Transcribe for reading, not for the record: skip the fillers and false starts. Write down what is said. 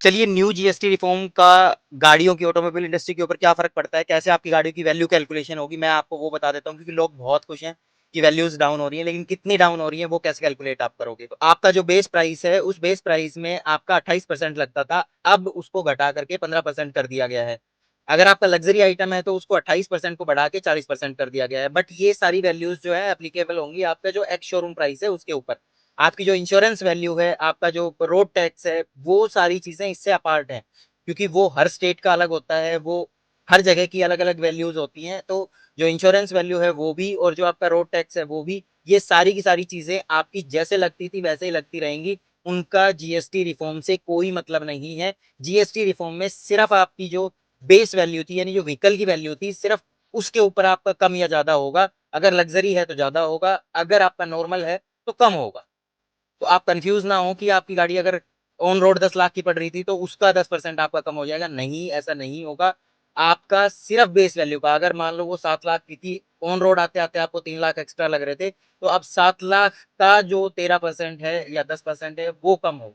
चलिए, new GST reform का गाड़ियों की, ऑटोमोबाइल इंडस्ट्री के ऊपर क्या फ़र्क पड़ता है, कैसे आपकी गाड़ियों की वैल्यू कैलकुलेशन होगी, मैं आपको वो बता देता हूँ। क्योंकि लोग बहुत खुश हैं कि वैल्यूज़ डाउन हो रही हैं, लेकिन कितनी डाउन हो रही हैं, वो कैसे कैलकुलेट आप करोगे? तो आपका जो बेस प्राइस है, उस बेस प्राइस में आपका 28% लगता था, अब उसको घटा करके 15% कर दिया गया है। अगर आपका लग्ज़री आइटम है, तो उसको 28% को बढ़ा के 40% कर दिया गया है। बट ये सारी वैल्यूज़ जो है एप्लीकेबल होंगी आपका जो एक्स शोरूम प्राइस है, उसके ऊपर। आपकी जो इंश्योरेंस वैल्यू है, आपका जो रोड टैक्स है, वो सारी चीज़ें इससे अपार्ट हैं। क्योंकि वो हर स्टेट का अलग होता है, वो हर जगह की अलग-अलग वैल्यूज़ होती हैं। तो जो इंश्योरेंस वैल्यू है वो भी, और जो आपका रोड टैक्स है वो भी, ये सारी की सारी चीज़ें आपकी जैसे लगती थी वैसे ही लगती रहेंगी। उनका जीएसटी रिफ़ॉर्म से कोई मतलब नहीं है। जीएसटी रिफ़ॉर्म में सिर्फ़ आपकी जो बेस वैल्यू थी, यानी जो व्हीकल की वैल्यू थी, सिर्फ़ उसके ऊपर आपका कम या ज़्यादा होगा। अगर लग्ज़री है तो ज़्यादा होगा, अगर आपका नॉर्मल है तो कम होगा। तो आप कंफ्यूज ना हो कि आपकी गाड़ी अगर ऑन रोड 10 लाख की पड़ रही थी तो उसका 10% आपका कम हो जाएगा। नहीं, ऐसा नहीं होगा। आपका सिर्फ बेस वैल्यू का, अगर मान लो वो 7 लाख की थी, ऑन रोड आते-आते आपको 3 लाख एक्स्ट्रा लग रहे थे, तो अब 7 लाख का जो 13% है या 10% है, वो कम होगा।